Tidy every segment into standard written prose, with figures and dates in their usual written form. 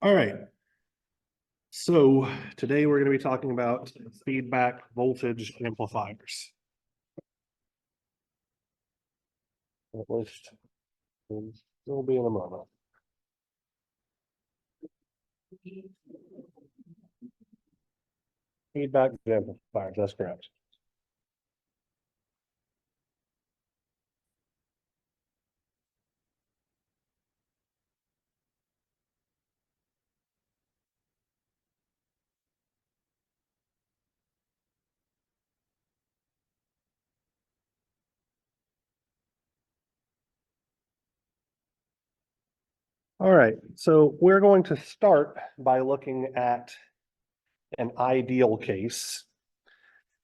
All right. So today we're going to be talking about feedback voltage amplifiers. At least we'll be in a moment. Feedback amplifiers, that's correct. All right, so we're going to start by looking at an ideal case.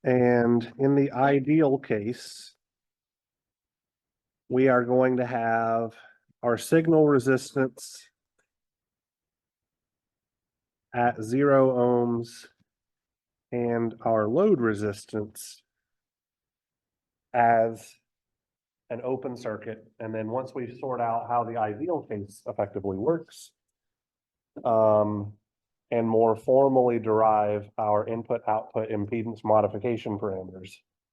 And in the ideal case, we are going to have our signal resistance at 0 ohms and our load resistance as an open circuit. And then once we sort out how the ideal case effectively works, and more formally derive our input-output impedance modification parameters,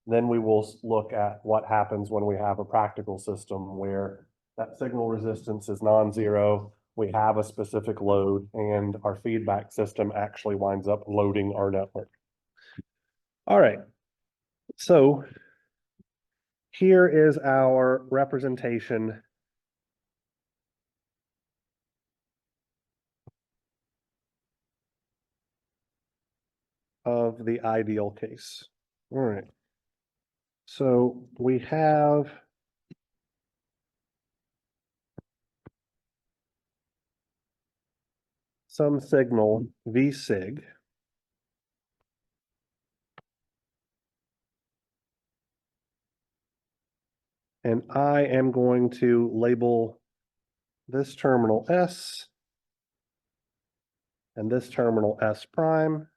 then we will look at what happens when we have a practical system where that signal resistance is non-zero, we have a specific load, and our feedback system actually winds up loading our network. All right, so here is our representation of the ideal case. All right. So we have some signal V sig. And I am going to label this terminal S and this terminal S prime.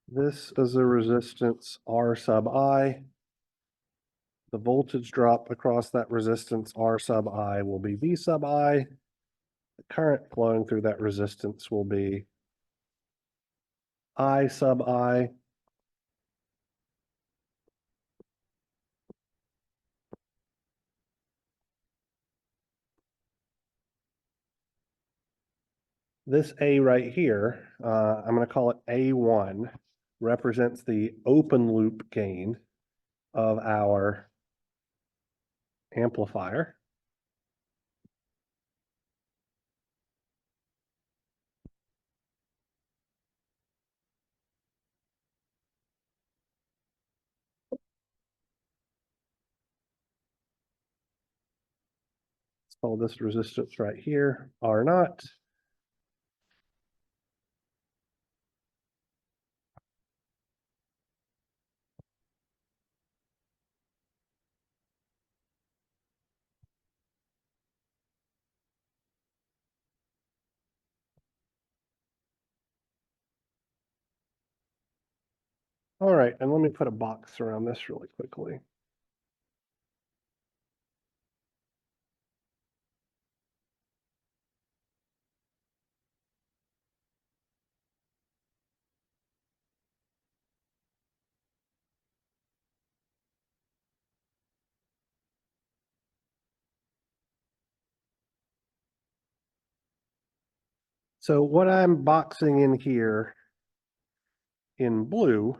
This is a resistance R sub I. The voltage drop across that resistance R sub I will be V sub I. The current flowing through that resistance will be I sub I. This A right here, I'm going to call it A1, represents the open loop gain of our amplifier. Let's call this resistance right here R naught. All right, and let me put a box around this really quickly. So what I'm boxing in here in blue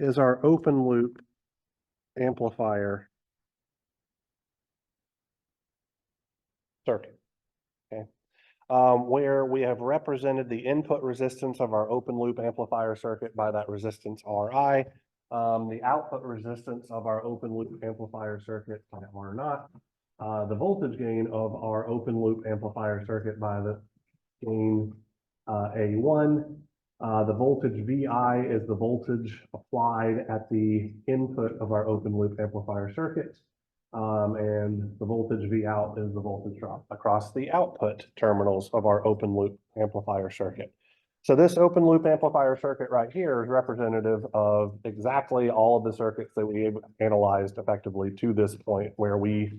is our open loop amplifier circuit, okay? Where we have represented the input resistance of our open loop amplifier circuit by that resistance Ri, the output resistance of our open loop amplifier circuit by R naught, the voltage gain of our open loop amplifier circuit by the gain A1. The voltage VI is the voltage applied at the input of our open loop amplifier circuit. And the voltage V out is the voltage drop across the output terminals of our open loop amplifier circuit. So this open loop amplifier circuit right here is representative of exactly all of the circuits that we analyzed effectively to this point where we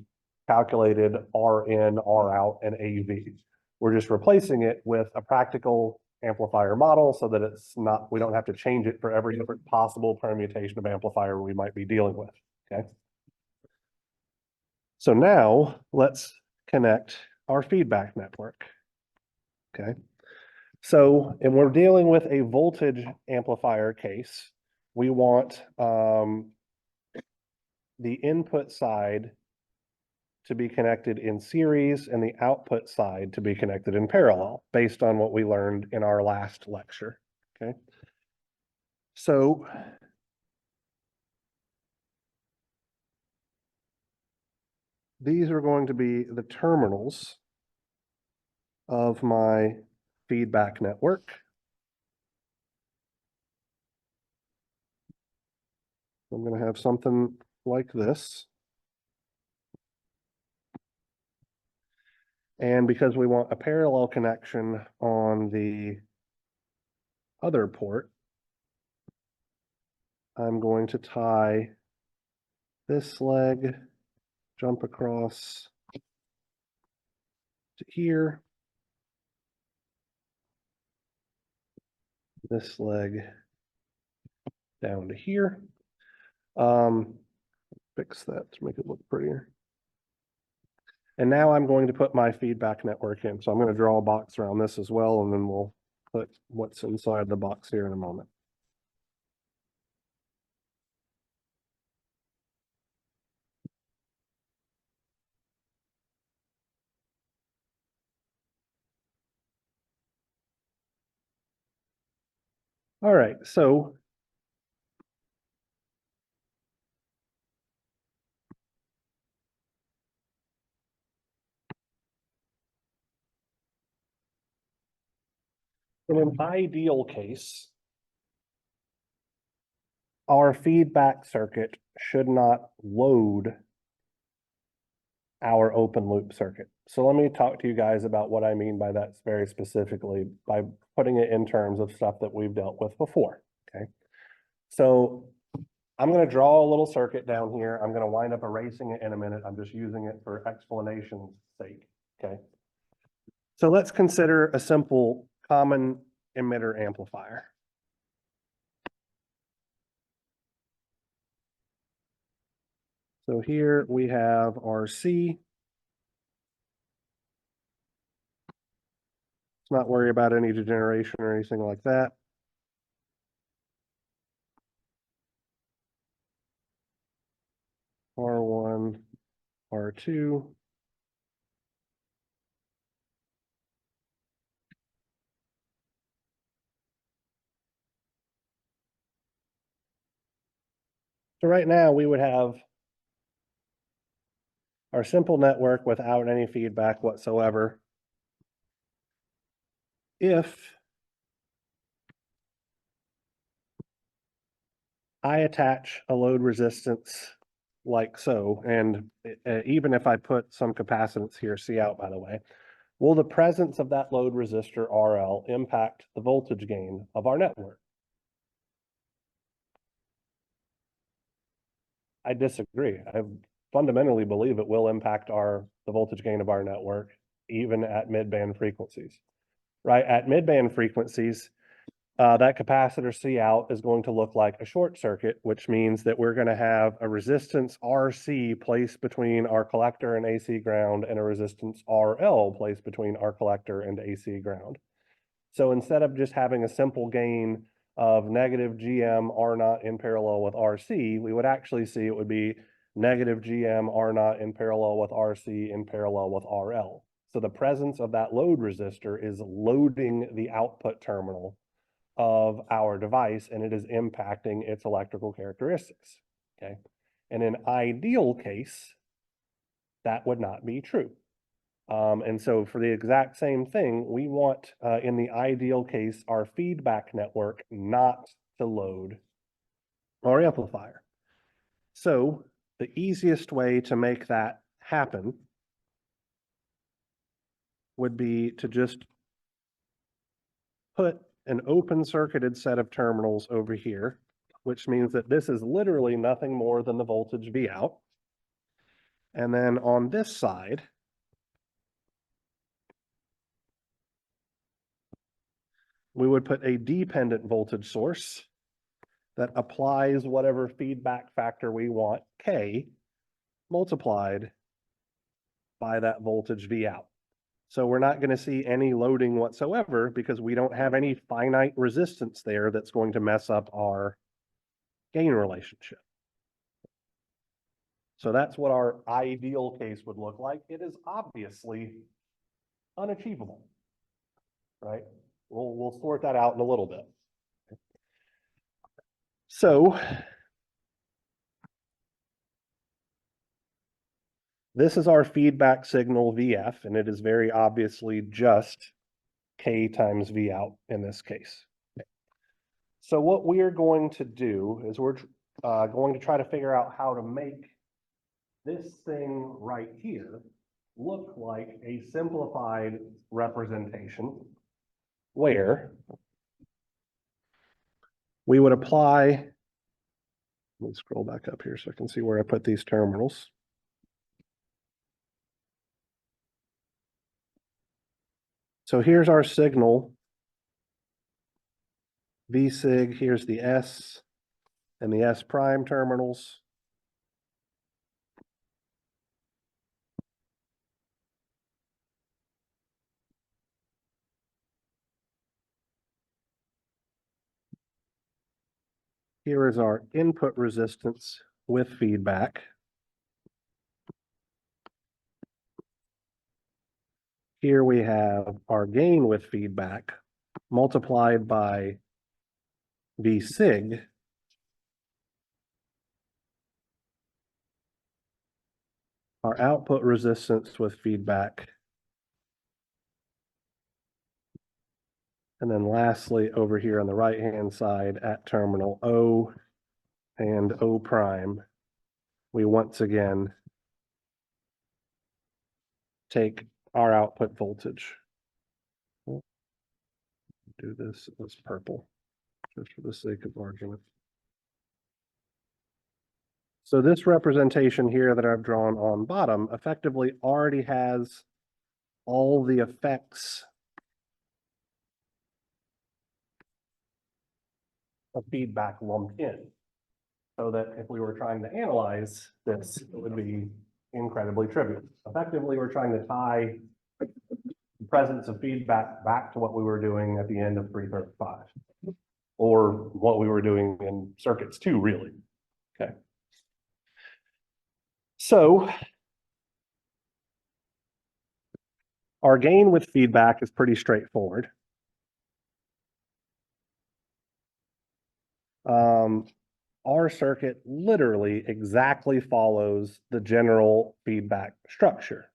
calculated R in, R out, and AV. We're just replacing it with a practical amplifier model so that it's not, we don't have to change it for every different possible permutation of amplifier we might be dealing with, okay? So now let's connect our feedback network, okay? So, and we're dealing with a voltage amplifier case. We want the input side to be connected in series and the output side to be connected in parallel based on what we learned in our last lecture, okay? So these are going to be the terminals of my feedback network. I'm going to have something like this. And because we want a parallel connection on the other port, I'm going to tie this leg, jump across to here, this leg down to here. Fix that to make it look prettier. And now I'm going to put my feedback network in. So I'm going to draw a box around this as well, and then we'll put what's inside the box here in a moment. All right, so in an ideal case, our feedback circuit should not load our open loop circuit. So let me talk to you guys about what I mean by that very specifically by putting it in terms of stuff that we've dealt with before, okay? So I'm going to draw a little circuit down here. I'm going to wind up erasing it in a minute. I'm just using it for explanation's sake, okay? So let's consider a simple common emitter amplifier. So here we have RC. Let's not worry about any degeneration or anything like that. R1, R2. So right now we would have our simple network without any feedback whatsoever. If I attach a load resistance like so, and even if I put some capacitance here, C out by the way, will the presence of that load resistor RL impact the voltage gain of our network? I disagree. I fundamentally believe it will impact the voltage gain of our network, even at mid-band frequencies, right? At mid-band frequencies, that capacitor C out is going to look like a short circuit, which means that we're going to have a resistance RC placed between our collector and AC ground and a resistance RL placed between our collector and AC ground. So instead of just having a simple gain of negative GM R naught in parallel with RC, we would actually see it would be negative GM R naught in parallel with RC in parallel with RL. So the presence of that load resistor is loading the output terminal of our device, and it is impacting its electrical characteristics, okay? In an ideal case, that would not be true. And so for the exact same thing, we want, in the ideal case, our feedback network not to load our amplifier. So the easiest way to make that happen would be to just put an open circuited set of terminals over here, which means that this is literally nothing more than the voltage V out. And then on this side, we would put a dependent voltage source that applies whatever feedback factor we want, K, multiplied by that voltage V out. So we're not going to see any loading whatsoever because we don't have any finite resistance there that's going to mess up our gain relationship. So that's what our ideal case would look like. It is obviously unachievable, right? We'll sort that out in a little bit. So this is our feedback signal VF, and it is very obviously just K times V out in this case. So what we are going to do is we're going to try to figure out how to make this thing right here look like a simplified representation where we would apply, let me scroll back up here so I can see where I put these terminals. So here's our signal, V sig, here's the S and the S prime terminals. Here is our input resistance with feedback. Here we have our gain with feedback multiplied by V sig. Our output resistance with feedback. And then lastly, over here on the right-hand side at terminal O and O prime, we once again take our output voltage. Do this as purple, just for the sake of argument. So this representation here that I've drawn on bottom effectively already has all the effects of feedback lumped in, so that if we were trying to analyze this, it would be incredibly trivial. Effectively, we're trying to tie the presence of feedback back to what we were doing at the end of 335, or what we were doing in circuits 2, really. Okay. So our gain with feedback is pretty straightforward. Our circuit literally exactly follows the general feedback structure.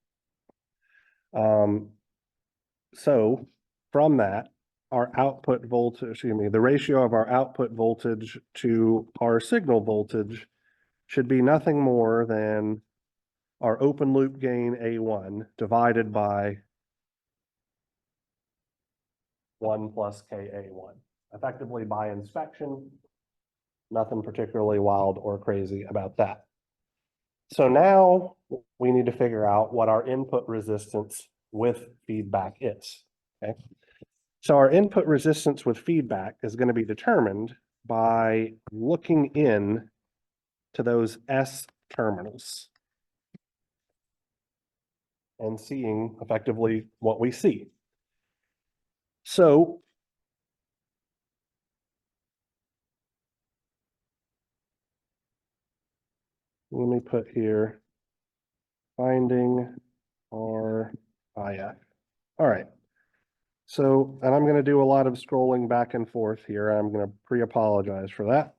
So from that, our output voltage, excuse me, the ratio of our output voltage to our signal voltage should be nothing more than our open loop gain A1 divided by 1 plus KA1. Effectively by inspection, nothing particularly wild or crazy about that. So now we need to figure out what our input resistance with feedback is, okay? So our input resistance with feedback is going to be determined by looking in to those S terminals and seeing effectively what we see. So let me put here finding our IF. All right. So, and I'm going to do a lot of scrolling back and forth here. I'm going to pre-apologize for that.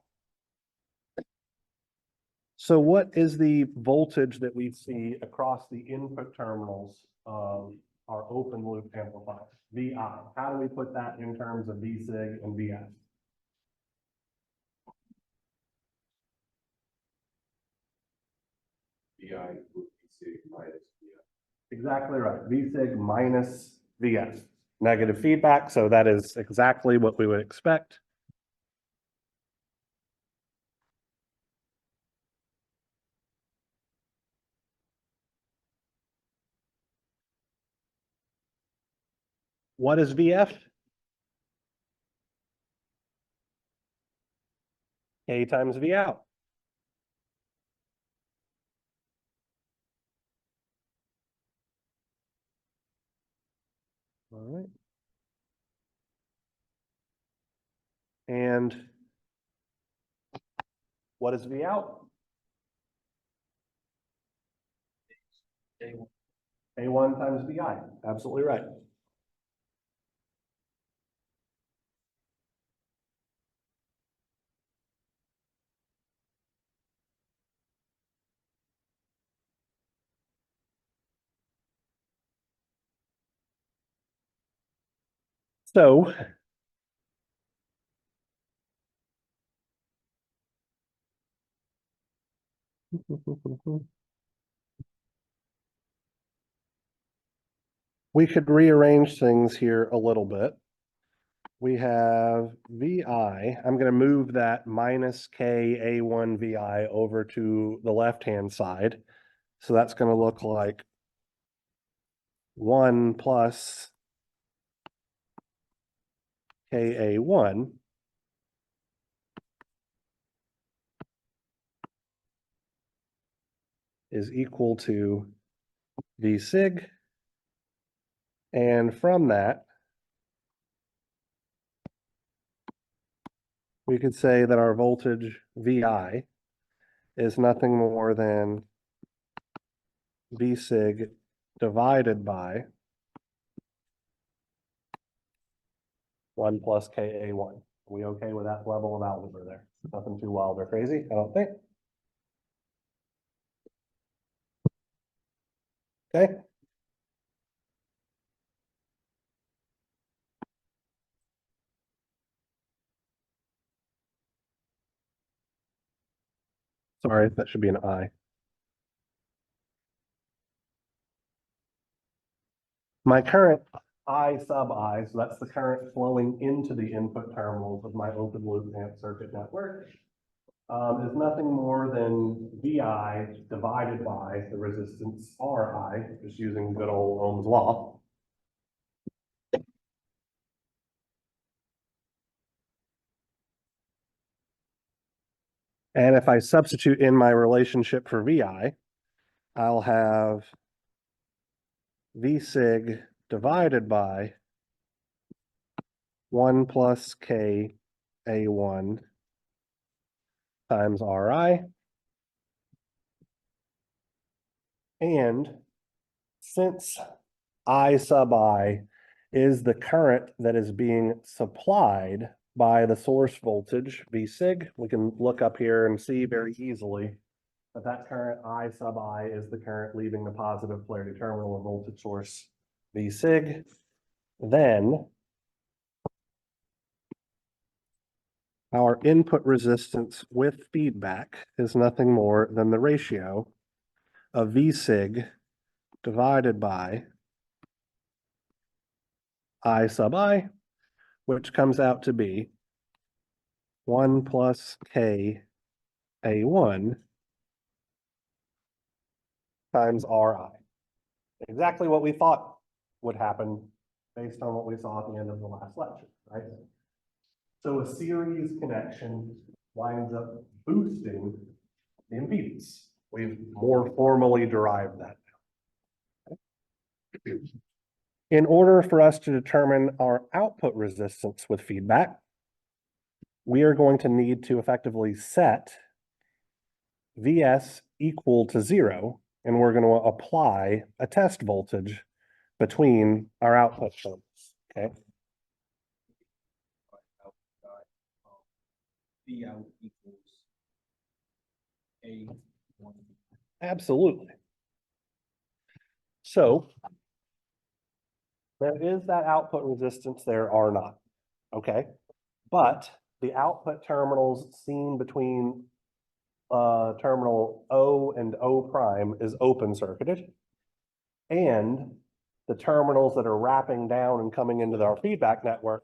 So what is the voltage that we see across the input terminals of our open loop amplifier? VI. How do we put that in terms of V sig and VS? VI equals VC minus VF. Exactly right. V sig minus Vs. Negative feedback, so that is exactly what we would expect. What is Vf? K times V out. All right. And what is V out? A1 times VI. Absolutely right. So we could rearrange things here a little bit. We have VI. I'm going to move that minus K A1 VI over to the left-hand side. So that's going to look like 1 plus KA1 is equal to V sig. And from that, we could say that our voltage VI is nothing more than V sig divided by 1 plus KA1. Are we okay with that level of algebra there? Nothing too wild or crazy, I don't think. Okay. Sorry, that should be an I. My current I sub I, so that's the current flowing into the input terminals of my open loop amp circuit network, is nothing more than VI divided by the resistance RI, just using good old Ohm's law. And if I substitute in my relationship for VI, I'll have V sig divided by 1 plus K A1 times Ri. And since I sub I is the current that is being supplied by the source voltage, V sig, we can look up here and see very easily that that current I sub I is the current leaving the positive polarity terminal of voltage source V sig. Then our input resistance with feedback is nothing more than the ratio of V sig divided by I sub I, which comes out to be 1 plus K A1 times Ri. Exactly what we thought would happen based on what we saw at the end of the last lecture, right? So a series connection winds up boosting the impedance. We've more formally derived that now. In order for us to determine our output resistance with feedback, we are going to need to effectively set Vs equal to 0, and we're going to apply a test voltage between our output terms, okay? V out equals A1. Absolutely. So there is that output resistance, there are not, okay? But the output terminals seen between terminal O and O prime is open circuited. And the terminals that are wrapping down and coming into our feedback network.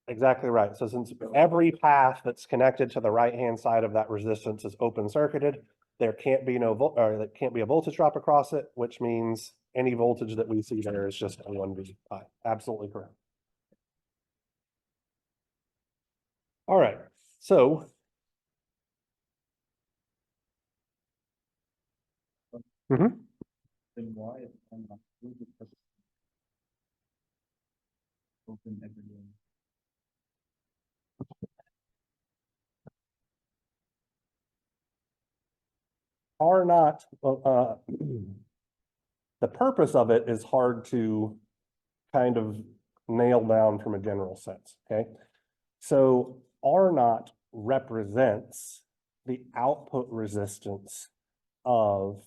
Exactly right. So since every path that's connected to the right-hand side of that resistance is open circuited, there can't be there can't be a voltage drop across it, which means any voltage that we see there is just a 1V. Absolutely correct. All right, so. Then why is I'm not open every day? Are not, the purpose of it is hard to kind of nail down from a general sense, okay? So R naught represents the output resistance of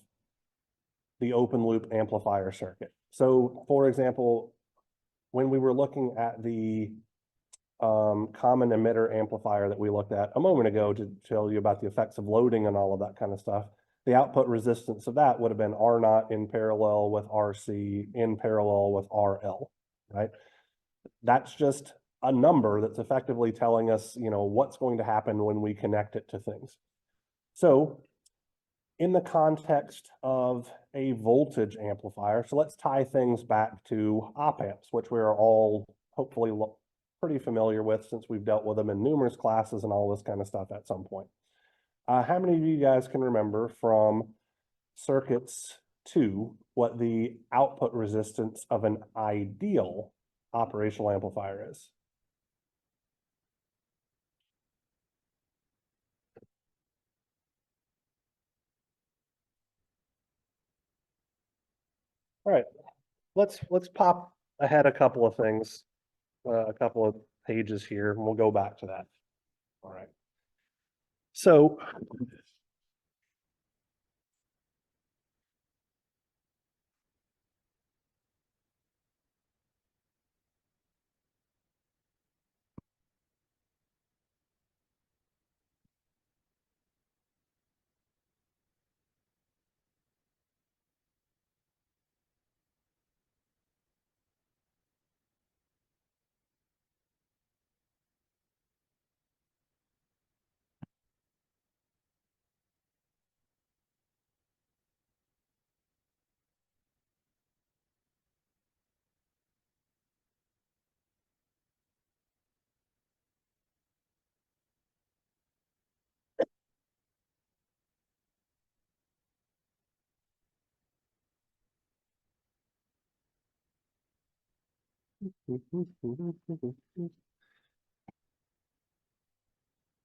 the open loop amplifier circuit. So for example, when we were looking at the common emitter amplifier that we looked at a moment ago to tell you about the effects of loading and all of that kind of stuff, the output resistance of that would have been R naught in parallel with RC in parallel with RL, right? That's just a number that's effectively telling us, you know, what's going to happen when we connect it to things. So in the context of a voltage amplifier, so let's tie things back to op amps, which we are all hopefully pretty familiar with since we've dealt with them in numerous classes and all this kind of stuff at some point. How many of you guys can remember from circuits 2 what the output resistance of an ideal operational amplifier is? All right, let's pop ahead a couple of things, a couple of pages here, and we'll go back to that. All right. So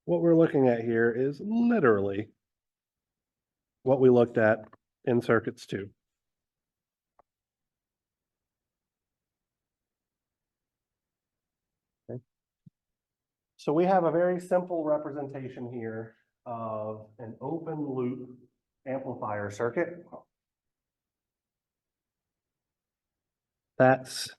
what we're looking at here is literally what we looked at in circuits 2. Okay. So we have a very simple representation here of an open loop amplifier circuit. That's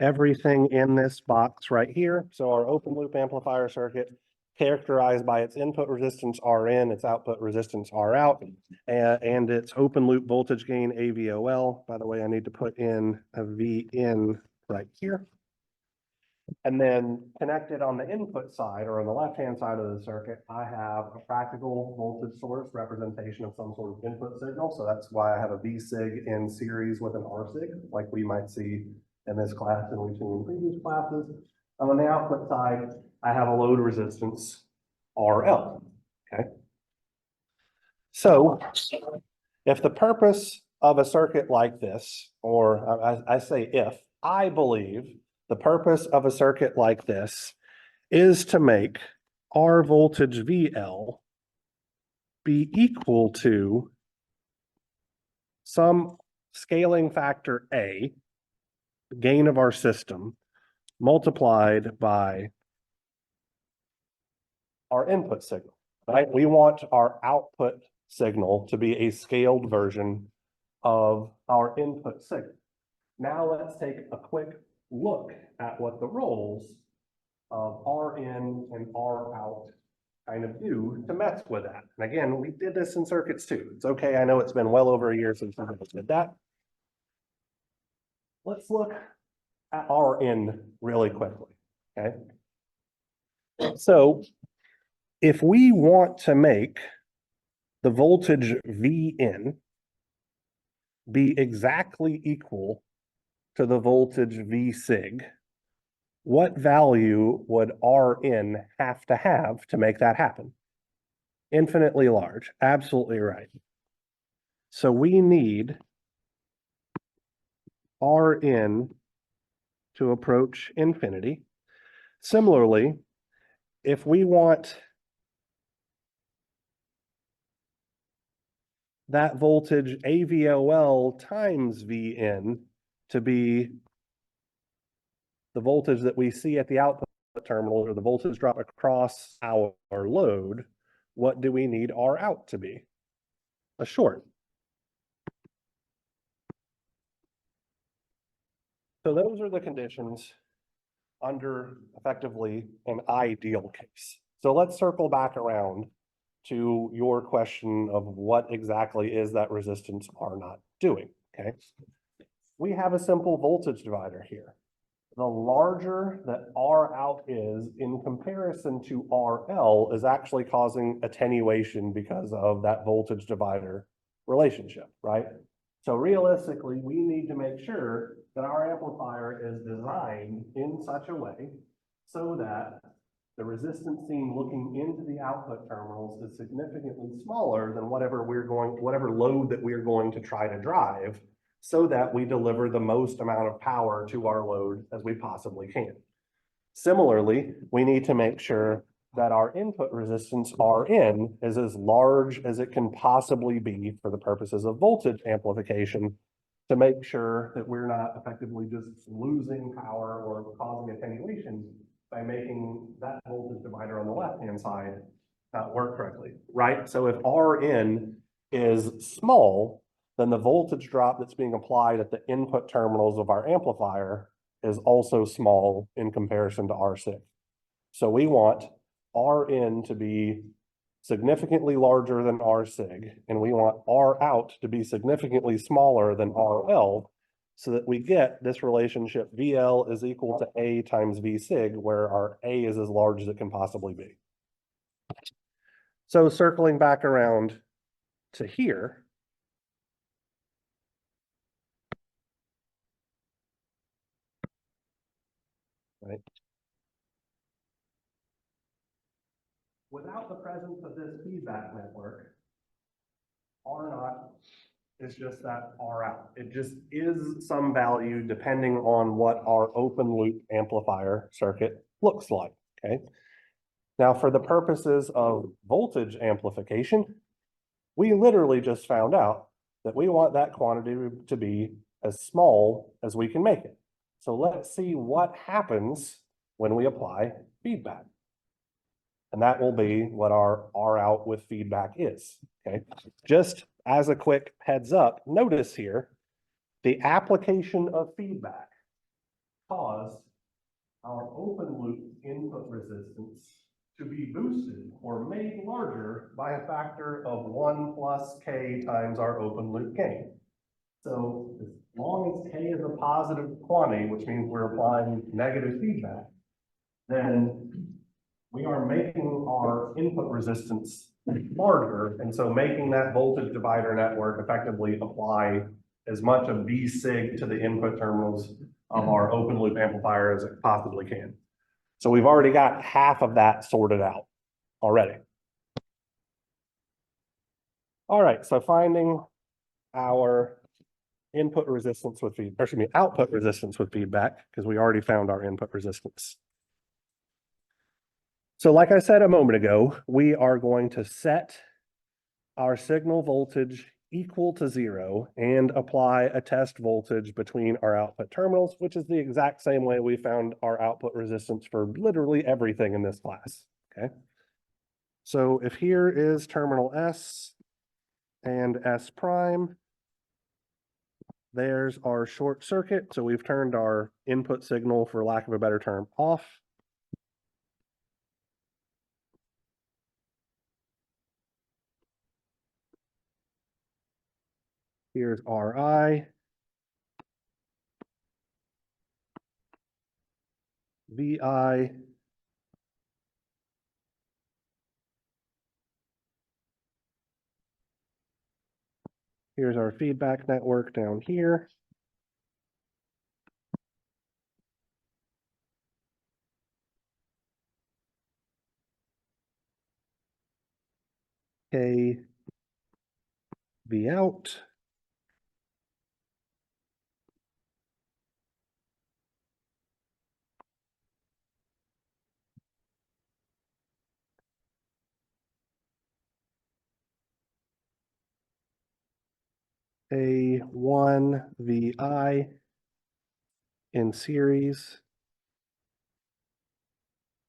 everything in this box right here. So our open loop amplifier circuit characterized by its input resistance Rn, its output resistance Rout, and its open loop voltage gain AVOL. By the way, I need to put in a Vin right here. And then connected on the input side or on the left-hand side of the circuit, I have a practical voltage source representation of some sort of input signal. So that's why I have a V-sig in series with an R-sig, like we might see in this class and we've seen in previous classes. On the output side, I have a load resistance RL, okay? So if the purpose of a circuit like this, or I say if, I believe the purpose of a circuit like this is to make our voltage VL be equal to some scaling factor A, the gain of our system, multiplied by our input signal, right? We want our output signal to be a scaled version of our input signal. Now let's take a quick look at what the roles of R in and R out kind of do to mess with that. And again, we did this in circuits too. It's okay. I know it's been well over a year since we did that. Let's look at R in really quickly, okay? So if we want to make the voltage V in be exactly equal to the voltage V sig, what value would R in have to make that happen? Infinitely large, absolutely right. So we need R in to approach infinity. Similarly, if we want that voltage AVOL times Vn to be the voltage that we see at the output terminal, or the voltage drop across our load, what do we need R out to be? A short. So those are the conditions under effectively an ideal case. So let's circle back around to your question of what exactly is that resistance R not doing, okay? We have a simple voltage divider here. The larger that R out is in comparison to RL is actually causing attenuation because of that voltage divider relationship, right? So realistically, we need to make sure that our amplifier is designed in such a way so that the resistance seen looking into the output terminals is significantly smaller than whatever load that we're going to try to drive, so that we deliver the most amount of power to our load as we possibly can. Similarly, we need to make sure that our input resistance Rin is as large as it can possibly be for the purposes of voltage amplification, to make sure that we're not effectively just losing power or causing attenuation by making that voltage divider on the left-hand side not work correctly, right? So if Rin is small, then the voltage drop that's being applied at the input terminals of our amplifier is also small in comparison to R sig. So we want Rin to be significantly larger than R sig, and we want R out to be significantly smaller than RL, so that we get this relationship VL is equal to A times V sig, where our A is as large as it can possibly be. So circling back around to here, right? Without the presence of this feedback network, R naught is just that R out. It just is some value depending on what our open loop amplifier circuit looks like, okay? Now, for the purposes of voltage amplification, we literally just found out that we want that quantity to be as small as we can make it. So let's see what happens when we apply feedback. And that will be what our R out with feedback is, okay? Just as a quick heads up, notice here, the application of feedback caused our open loop input resistance to be boosted or made larger by a factor of 1 plus K times our open loop gain. So as long as K is a positive quantity, which means we're applying negative feedback, then we are making our input resistance larger, and so making that voltage divider network effectively apply as much of V sig to the input terminals of our open loop amplifier as it possibly can. So we've already got half of that sorted out already. All right, so finding our input resistance with feedback, or excuse me, output resistance with feedback, because we already found our input resistance. So like I said a moment ago, we are going to set our signal voltage equal to 0 and apply a test voltage between our output terminals, which is the exact same way we found our output resistance for literally everything in this class, okay? So if here is terminal S and S prime, There's our short circuit. So we've turned our input signal, for lack of a better term, off. Here's Ri. Vi. Here's our feedback network down here. K, V out. A1 VI in series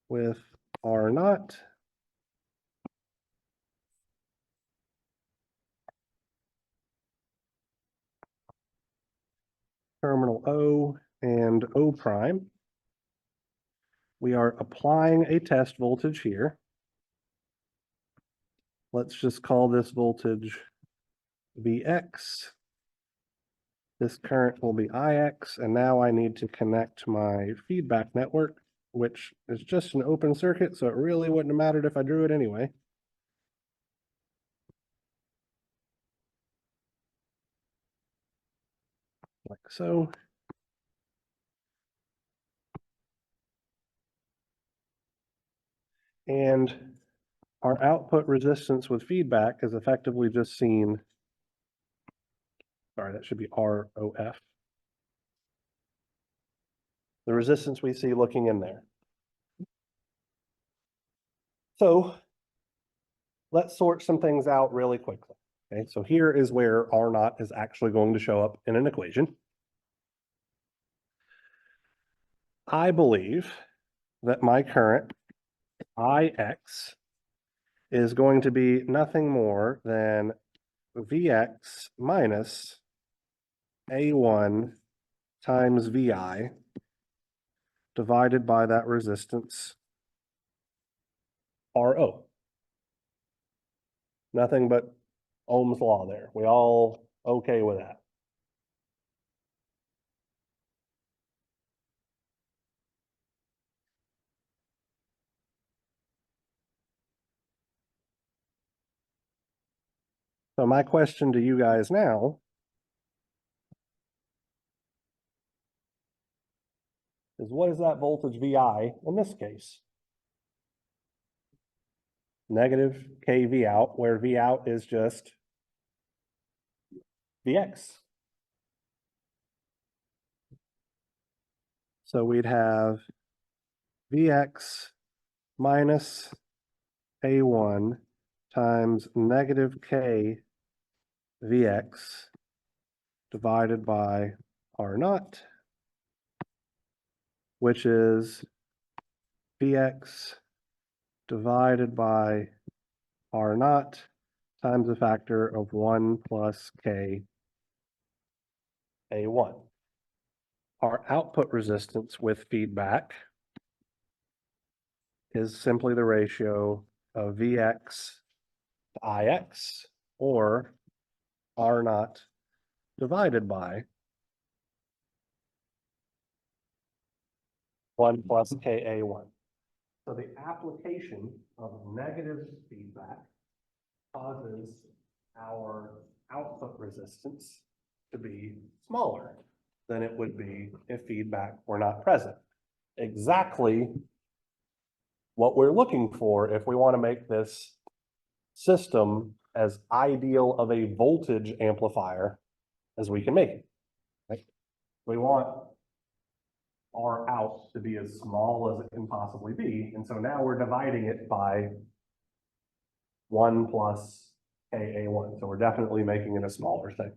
with R naught. Terminal O and O prime. We are applying a test voltage here. Let's just call this voltage Vx. This current will be Ix, and now I need to connect my feedback network, which is just an open circuit, so it really wouldn't have mattered if I drew it anyway. Like so. And our output resistance with feedback is effectively just seen. Sorry, that should be ROF. The resistance we see looking in there. So let's sort some things out really quickly. Okay, so here is where R naught is actually going to show up in an equation. I believe that my current Ix is going to be nothing more than Vx minus A1 times Vi divided by that resistance Ro. Nothing but Ohm's law there. We all okay with that? So my question to you guys now is, what is that voltage VI in this case? Negative KV out, where V out is just Vx. So we'd have Vx minus A1 times negative K Vx divided by R naught, which is Vx divided by R naught times a factor of 1 plus K A1. Our output resistance with feedback is simply the ratio of Vx to Ix, or R naught divided by 1 plus KA1. So the application of negative feedback causes our output resistance to be smaller than it would be if feedback were not present. Exactly what we're looking for if we want to make this system as ideal of a voltage amplifier as we can make it. Right? We want R out to be as small as it can possibly be. And so now we're dividing it by 1 plus KA1. So we're definitely making it a smaller thing.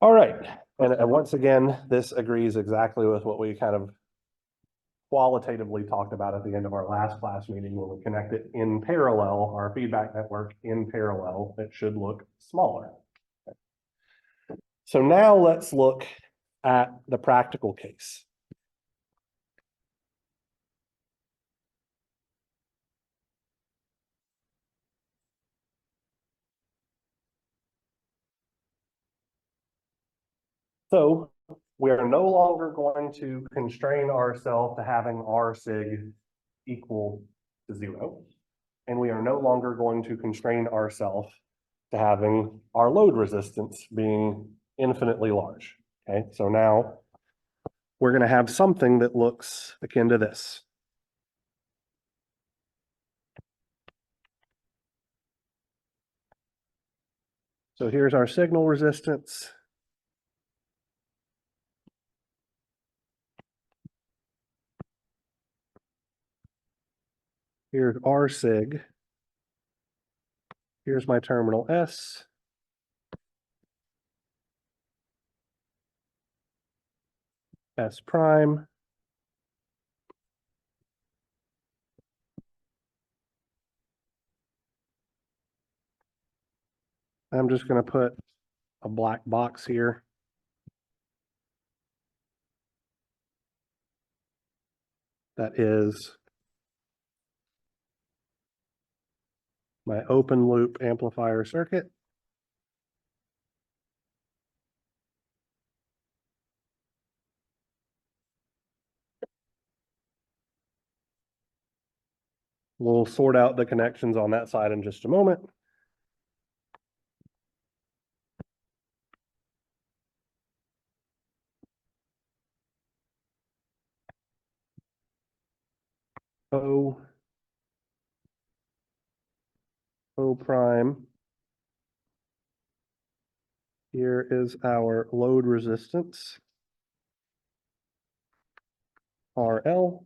All right. And once again, this agrees exactly with what we kind of qualitatively talked about at the end of our last class meeting. When we connect it in parallel, our feedback network in parallel, it should look smaller. So now let's look at the practical case. So we are no longer going to constrain ourselves to having R sig equal to 0. And we are no longer going to constrain ourselves to having our load resistance being infinitely large. Okay, so now we're going to have something that looks akin to this. So here's our signal resistance. Here's R sig. Here's my terminal S. S prime. I'm just going to put a black box here. That is my open loop amplifier circuit. We'll sort out the connections on that side in just a moment. O prime. Here is our load resistance, RL.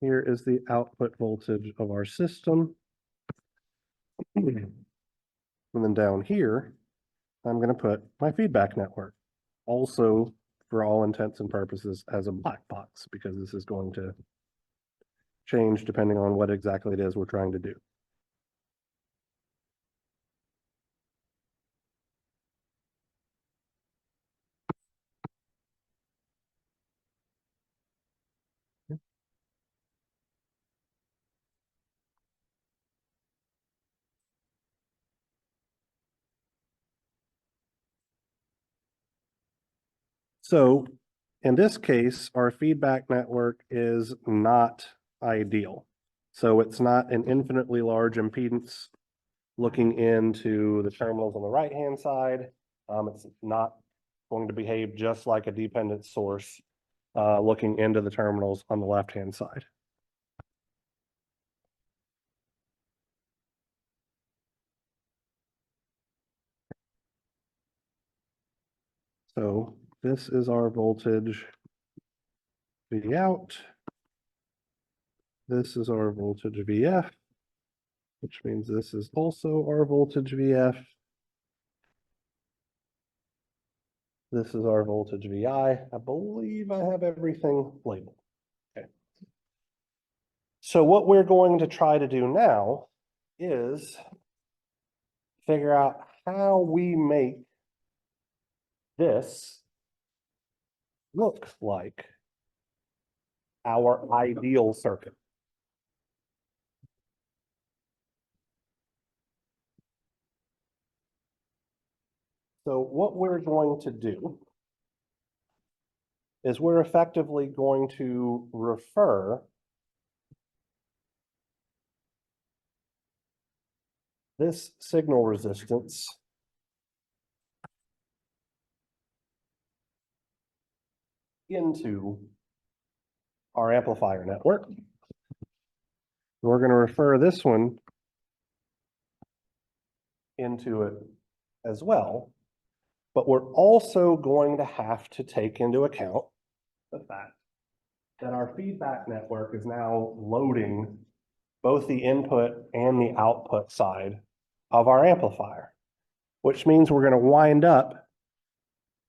Here is the output voltage of our system. And then down here, I'm going to put my feedback network. Also, for all intents and purposes, as a black box, because this is going to change depending on what exactly it is we're trying to do. So in this case, our feedback network is not ideal. So it's not an infinitely large impedance looking into the terminals on the right-hand side. It's not going to behave just like a dependent source looking into the terminals on the left-hand side. So this is our voltage V out. This is our voltage VF, which means this is also our voltage VF. This is our voltage VI. I believe I have everything labeled. Okay. So what we're going to try to do now is figure out how we make this look like our ideal circuit. So what we're going to do is we're effectively going to refer this signal resistance into our amplifier network. We're going to refer this one into it as well, but we're also going to have to take into account the fact that our feedback network is now loading both the input and the output side of our amplifier, which means we're going to wind up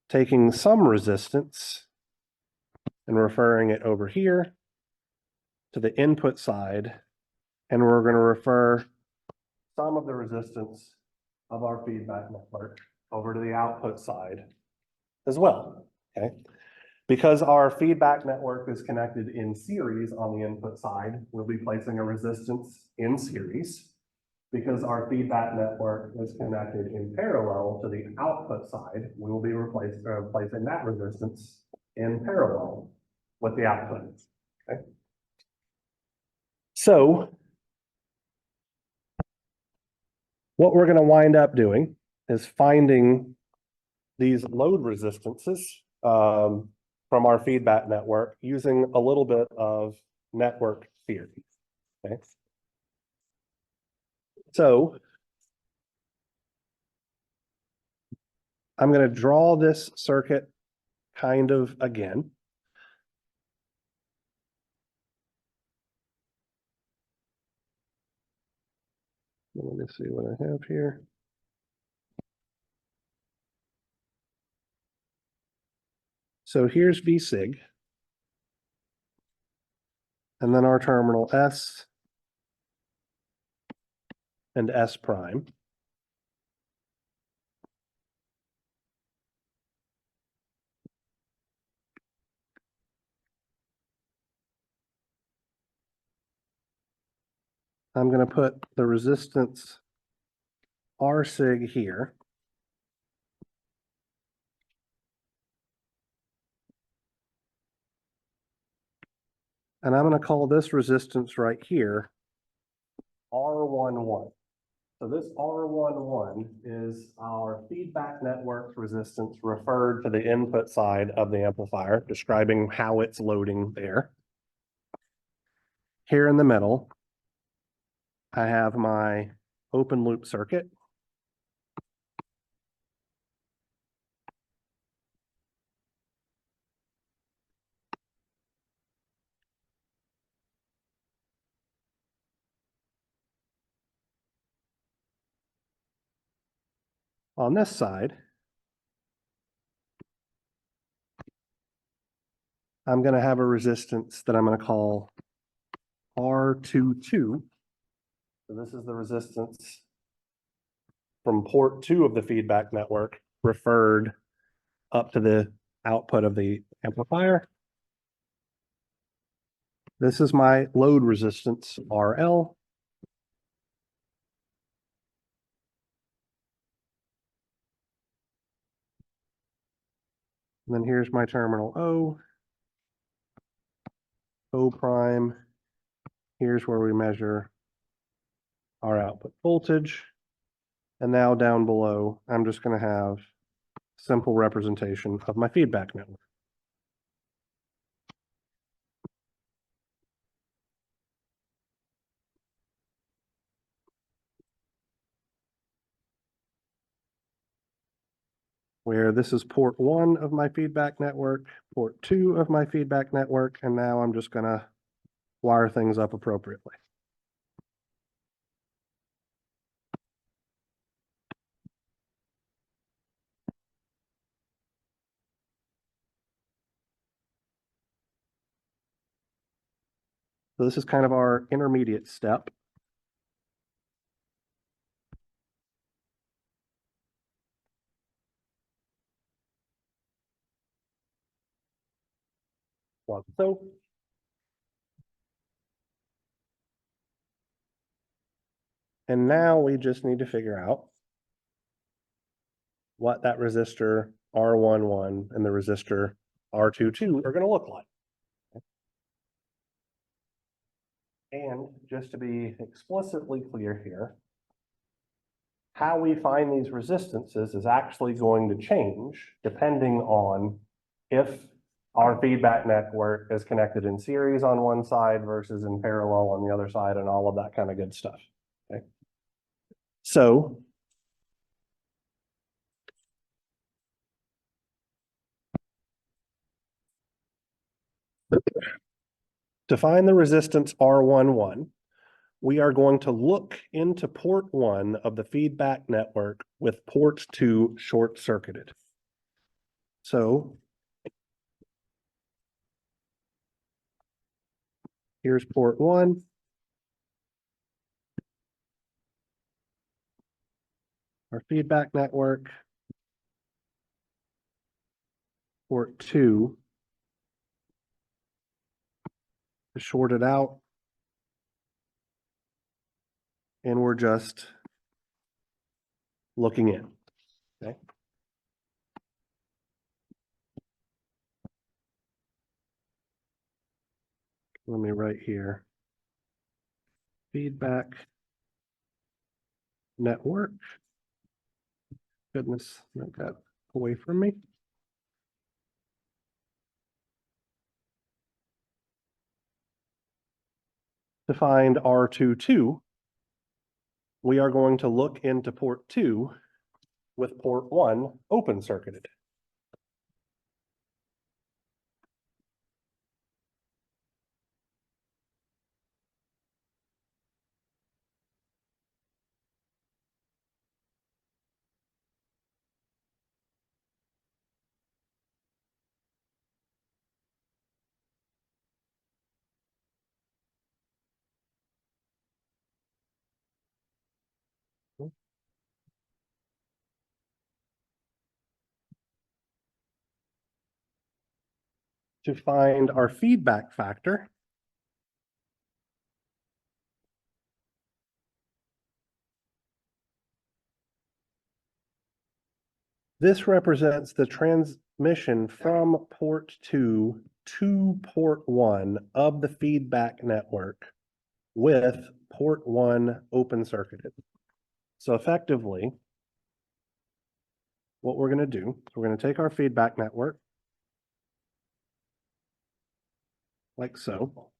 taking some resistance and referring it over here to the input side, and we're going to refer some of the resistance of our feedback network over to the output side as well, okay? Because our feedback network is connected in series on the input side, we'll be placing a resistance in series. Because our feedback network is connected in parallel to the output side, we will be replacing that resistance in parallel with the output, okay? So what we're going to wind up doing is finding these load resistances from our feedback network using a little bit of network theory, okay? So I'm going to draw this circuit kind of again. Let me see what I have here. So here's V sig. And then our terminal S and S prime. I'm going to put the resistance R sig here. And I'm going to call this resistance right here R11. So this R11 is our feedback network resistance referred to the input side of the amplifier, describing how it's loading there. Here in the middle, I have my open loop circuit. On this side, I'm going to have a resistance that I'm going to call R22. So this is the resistance from port 2 of the feedback network referred up to the output of the amplifier. This is my load resistance, RL. And then here's my terminal O, O prime. Here's where we measure our output voltage. And now down below, I'm just going to have simple representation of my feedback network. Where this is port 1 of my feedback network, port 2 of my feedback network, and now I'm just going to wire things up appropriately. So this is kind of our intermediate step. So and now we just need to figure out what that resistor R11 and the resistor R22 are going to look like. And just to be explicitly clear here, how we find these resistances is actually going to change depending on if our feedback network is connected in series on one side versus in parallel on the other side and all of that kind of good stuff. Okay. So to find the resistance R11, we are going to look into port 1 of the feedback network with port 2 short circuited. So Here's port one. Our feedback network. Port two is shorted out. And we're just looking in, okay? Let me write here. Feedback network. Goodness, that got away from me. To find R22, we are going to look into port two with port one open circuited. To find our feedback factor, this represents the transmission from port two to port one of the feedback network with port one open circuited. So effectively, what we're going to do is we're going to take our feedback network like so.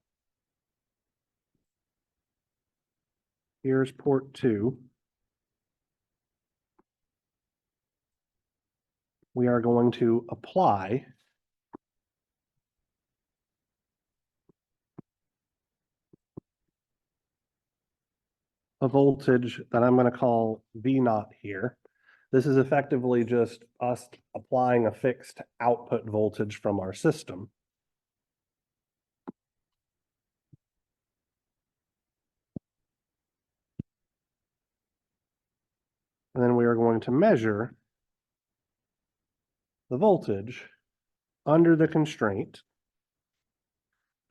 Here's port two. We are going to apply a voltage that I'm going to call V naught here. This is effectively just us applying a fixed output voltage from our system. And then we are going to measure the voltage under the constraint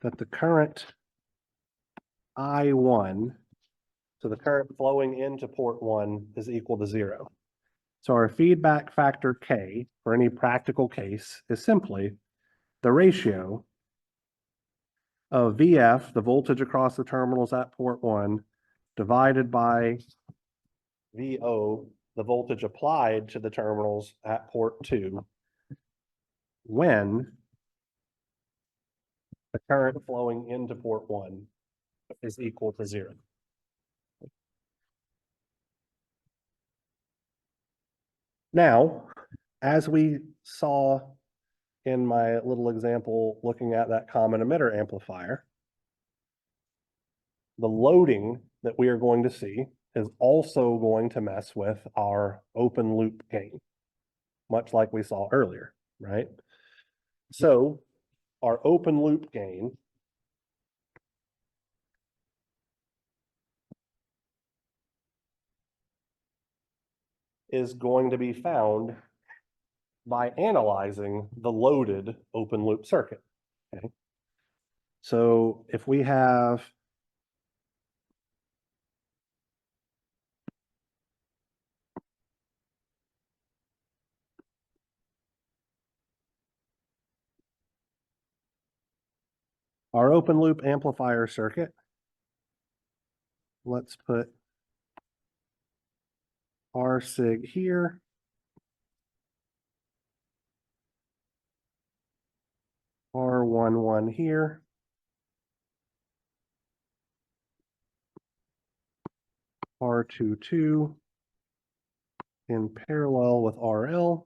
that the current I1, so the current flowing into port one, is equal to 0. So our feedback factor K for any practical case is simply the ratio of VF, the voltage across the terminals at port one, divided by VO, the voltage applied to the terminals at port two, when the current flowing into port one is equal to 0. Now, as we saw in my little example looking at that common emitter amplifier, the loading that we are going to see is also going to mess with our open loop gain, much like we saw earlier, right? So our open loop gain is going to be found by analyzing the loaded open loop circuit, okay? So if we have our open loop amplifier circuit, let's put R sig here. R11 here. R22 in parallel with RL.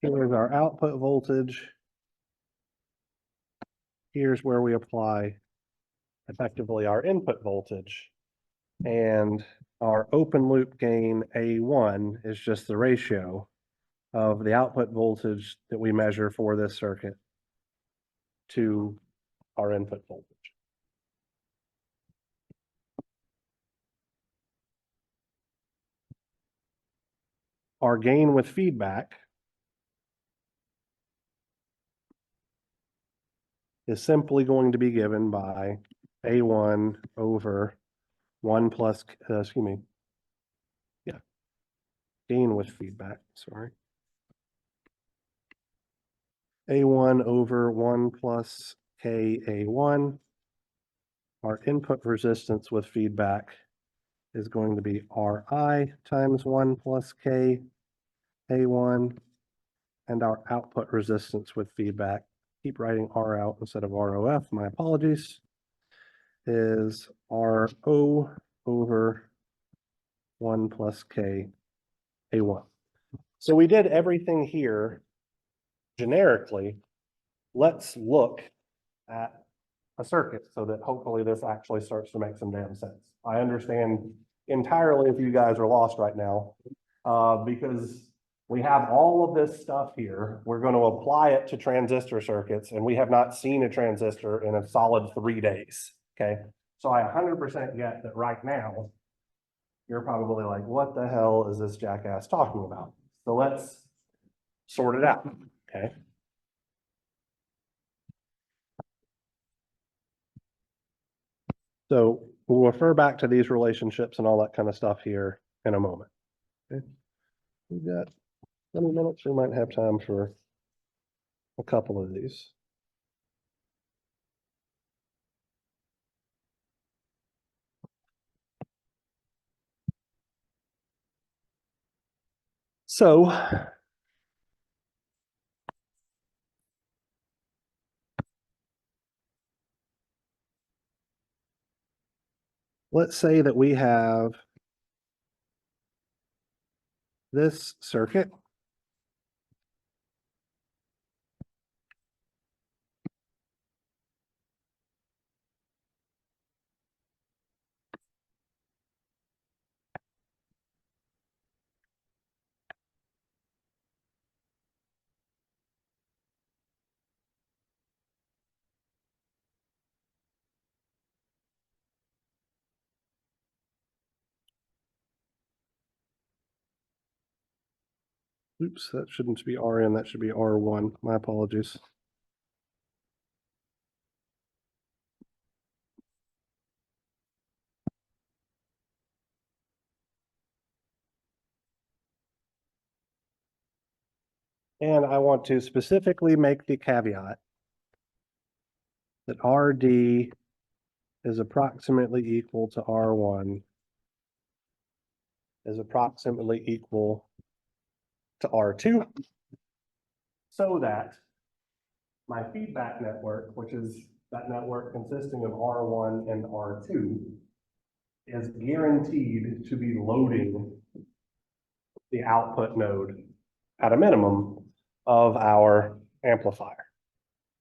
Here's our output voltage. Here's where we apply effectively our input voltage. And our open loop gain A1 is just the ratio of the output voltage that we measure for this circuit to our input voltage. Our gain with feedback is simply going to be given by A1 over 1 plus, excuse me. Yeah. Gain with feedback, sorry. A1 over 1 plus KA1. Our input resistance with feedback is going to be Ri times 1 plus KA1. And our output resistance with feedback, keep writing R out instead of ROF, my apologies, is RO over 1 plus KA1. So we did everything here generically. Let's look at a circuit so that hopefully this actually starts to make some damn sense. I understand entirely if you guys are lost right now, because we have all of this stuff here. We're going to apply it to transistor circuits, and we have not seen a transistor in a solid 3 days. Okay. So I 100% get that right now, you're probably like, what the hell is this jackass talking about? So let's sort it out. Okay. So we'll refer back to these relationships and all that kind of stuff here in a moment. Okay. We've got 20 minutes. We might have time for a couple of these. So let's say that we have this circuit. Oops, that shouldn't be RN, that should be R1. My apologies. And I want to specifically make the caveat that RD is approximately equal to R1 is approximately equal to R2, so that my feedback network, which is that network consisting of R1 and R2, is guaranteed to be loading the output node at a minimum of our amplifier.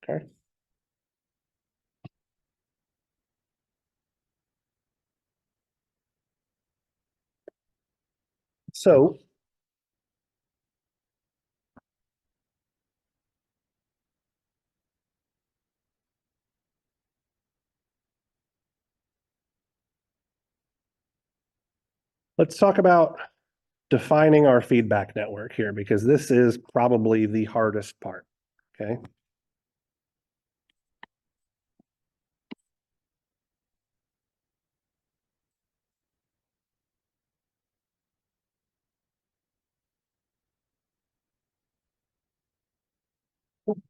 Okay. So let's talk about defining our feedback network here, because this is probably the hardest part. Okay.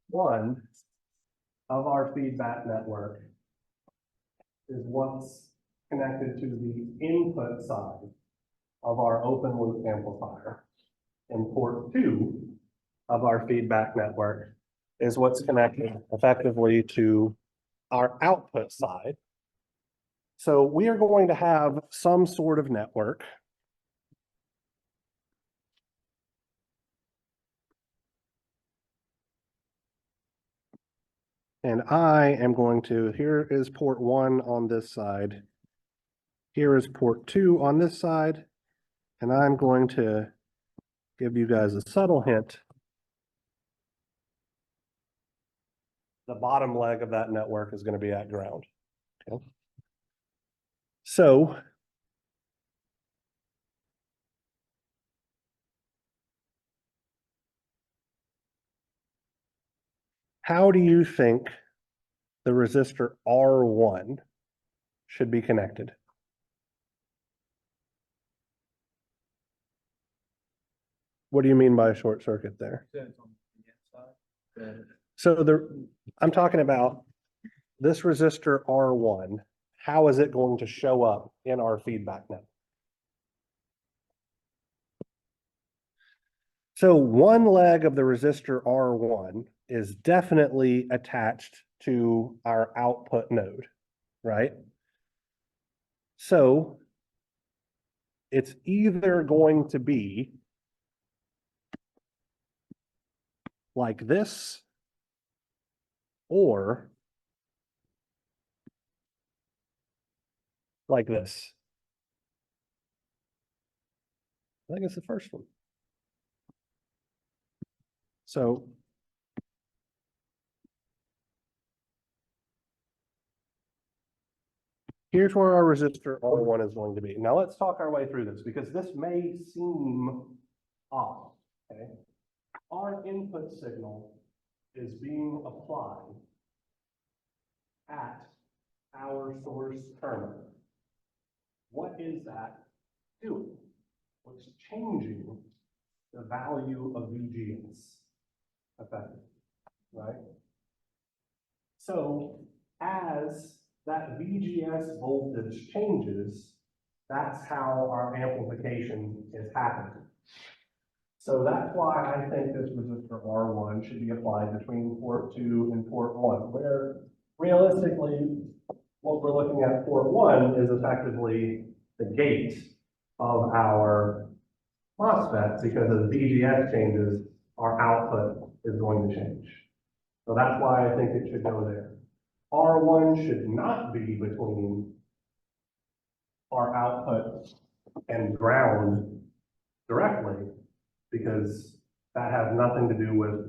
One of our feedback network is what's connected to the input side of our open loop amplifier. And port 2 of our feedback network is what's connected effectively to our output side. So we are going to have some sort of network. And I am going to, here is port 1 on this side. Here is port 2 on this side. And I'm going to give you guys a subtle hint. The bottom leg of that network is going to be at ground. Okay. So how do you think the resistor R1 should be connected? What do you mean by a short circuit there? So I'm talking about this resistor R1. How is it going to show up in our feedback network? So one leg of the resistor R1 is definitely attached to our output node, right? So it's either going to be like this or like this. I think it's the first one. So here's where our resistor R1 is going to be. Now let's talk our way through this because this may seem odd, okay? Our input signal is being applied at our source terminal. What is that doing? What's changing the value of VGS effectively, right? So as that VGS voltage changes, that's how our amplification is happening. So that's why I think this resistor R1 should be applied between port 2 and port 1, where realistically, what we're looking at port 1 is effectively the gate of our MOSFET, because as VGS changes, our output is going to change. So that's why I think it should go there. R1 should not be between our output and ground directly, because that has nothing to do with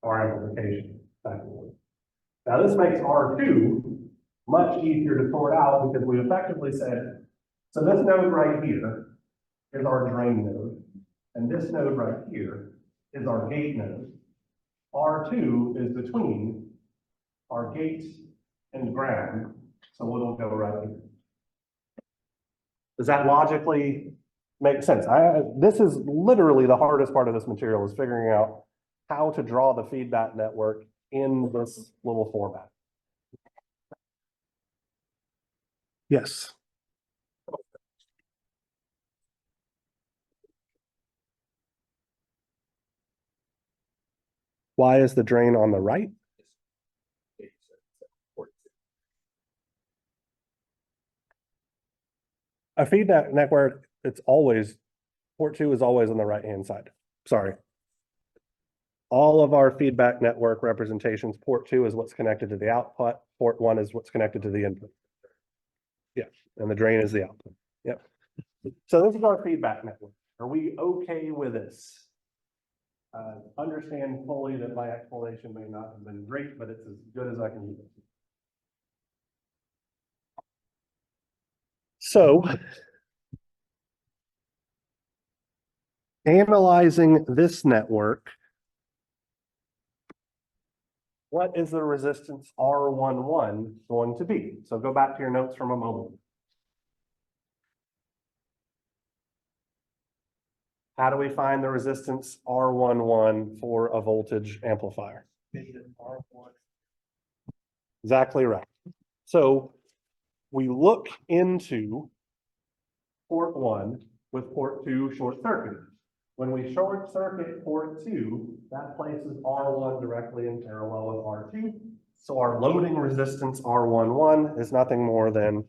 our amplification, effectively. Now this makes R2 much easier to sort out because we effectively said, so this node right here is our drain node, and this node right here is our gate node. R2 is between our gate and ground, so it'll go right here. Does that logically make sense? This is literally the hardest part of this material, is figuring out how to draw the feedback network in this little format. Yes. Why is the drain on the right? A feedback network, it's always, port 2 is always on the right-hand side. Sorry. All of our feedback network representations, port 2 is what's connected to the output, port 1 is what's connected to the input. Yeah, and the drain is the output. Yep. So this is our feedback network. Are we okay with this? Understand fully that my explanation may not have been great, but it's as good as I can do. So, analyzing this network, what is the resistance R11 going to be? So go back to your notes from a moment. How do we find the resistance R11 for a voltage amplifier? Exactly right. So we look into port 1 with port 2 short circuited. When we short circuit port 2, that places R1 directly in parallel with R2. So our loading resistance R11 is nothing more than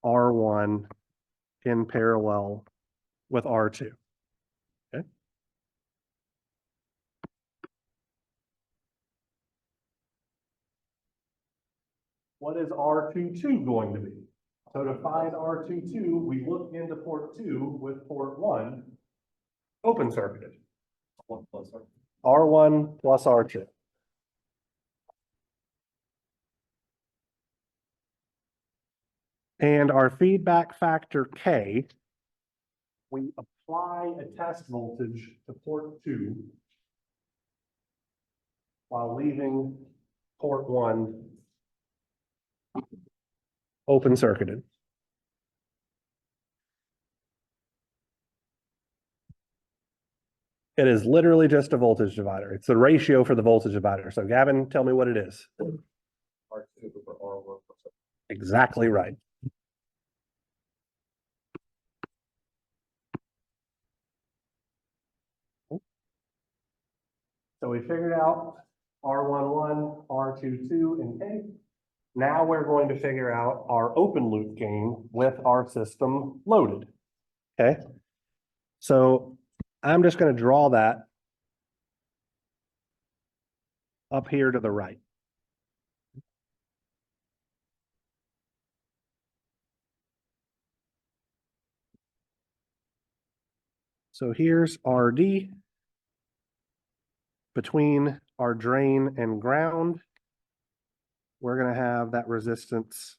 R1 in parallel with R2. Okay. What is R22 going to be? So to find R22, we look into port 2 with port 1 open circuited. One plus R. R1 plus R2. And our feedback factor K, we apply a test voltage to port 2 while leaving port 1 open circuited. It is literally just a voltage divider. It's the ratio for the voltage divider. So Gavin, tell me what it is. R2 over R1 plus R. Exactly right. So we figured out R11, R22, and K. Now we're going to figure out our open loop gain with our system loaded. Okay. So I'm just going to draw that up here to the right. So here's RD between our drain and ground. We're going to have that resistance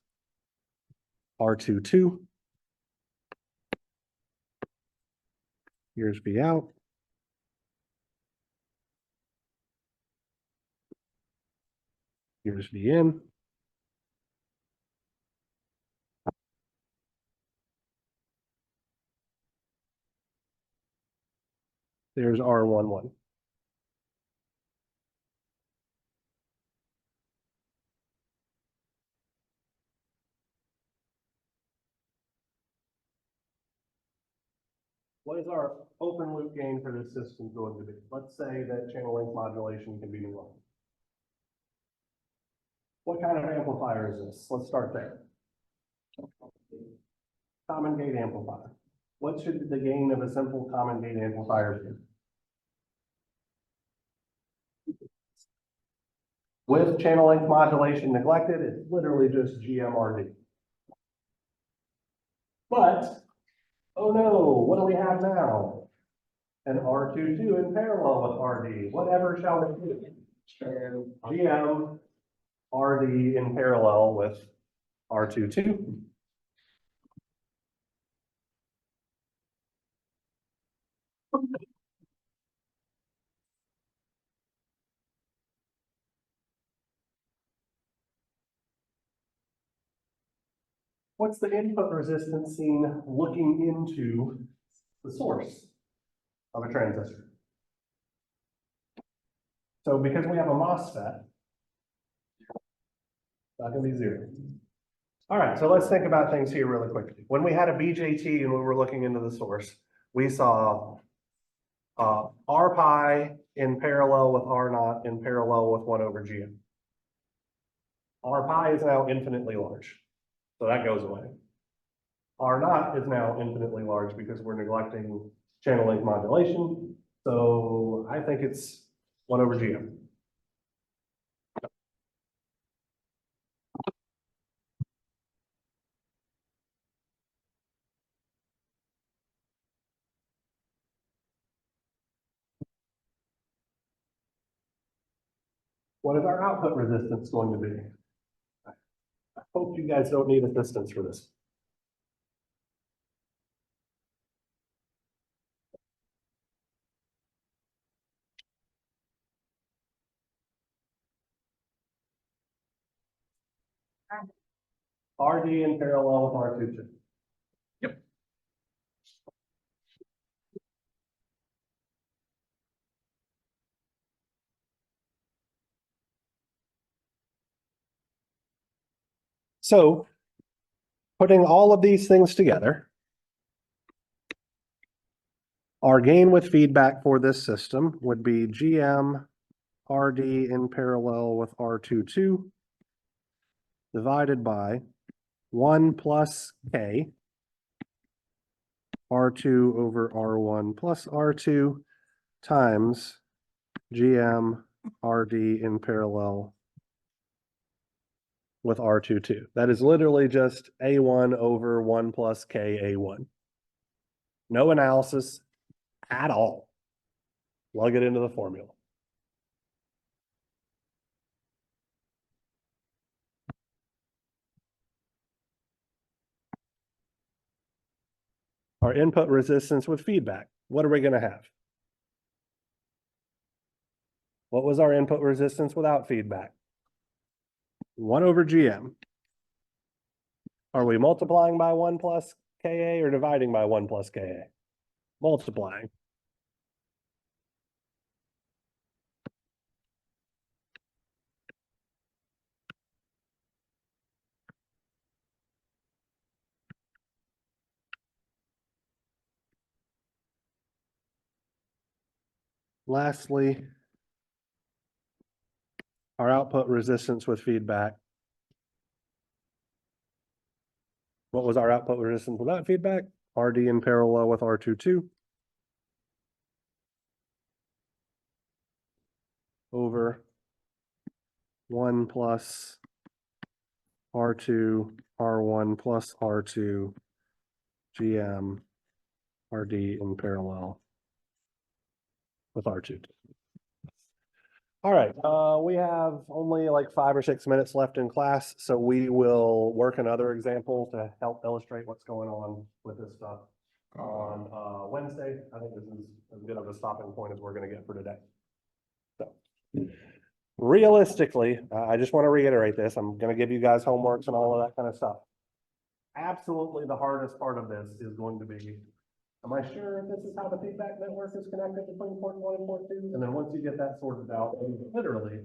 R22. Here's V out. Here's V in. There's R11. What is our open loop gain for this system going to be? Let's say that channel length modulation can be one. What kind of amplifier is this? Let's start there. Common gate amplifier. What should the gain of a simple common gate amplifier be? With channel length modulation neglected, it's literally just GMRD. But, oh no, what do we have now? An R22 in parallel with RD. Whatever shall we do? GM RD in parallel with R22. What's the input resistance seen looking into the source of a transistor? So because we have a MOSFET, it's not going to be zero. All right, so let's think about things here really quickly. When we had a BJT and we were looking into the source, we saw R pi in parallel with R naught in parallel with 1 over GM. R pi is now infinitely large, so that goes away. R naught is now infinitely large because we're neglecting channel length modulation. So I think it's 1 over GM. What is our output resistance going to be? I hope you guys don't need assistance for this. RD in parallel with R22. Yep. So putting all of these things together, our gain with feedback for this system would be GM RD in parallel with R22 divided by 1 plus K R2 over R1 plus R2 times GM RD in parallel with R22. That is literally just A1 over 1 plus K A1. No analysis at all. plug it into the formula. Our input resistance with feedback, what are we gonna have? What was our input resistance without feedback? 1/GM. Are we multiplying by 1 plus Ka or dividing by 1 plus Ka? Multiplying. Lastly, our output resistance with feedback. What was our output resistance without feedback? RD in parallel with R22 over 1 plus R2, R1 plus R2, GM, RD in parallel with R2. All right, we have only like 5 or 6 minutes left in class, so we will work another example to help illustrate what's going on with this stuff on Wednesday. I think this is as good of a stopping point as we're going to get for today. So realistically, I just want to reiterate this. I'm going to give you guys homeworks and all of that kind of stuff. Absolutely the hardest part of this is going to be, am I sure this is how the feedback network is connected between port 1 and port 2? And then once you get that sorted out, literally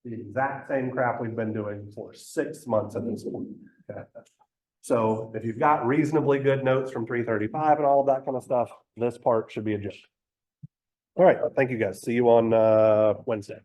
the exact same crap we've been doing for 6 months at this point. Okay. So if you've got reasonably good notes from 335 and all of that kind of stuff, this part should be a joke. All right, thank you guys. See you on Wednesday.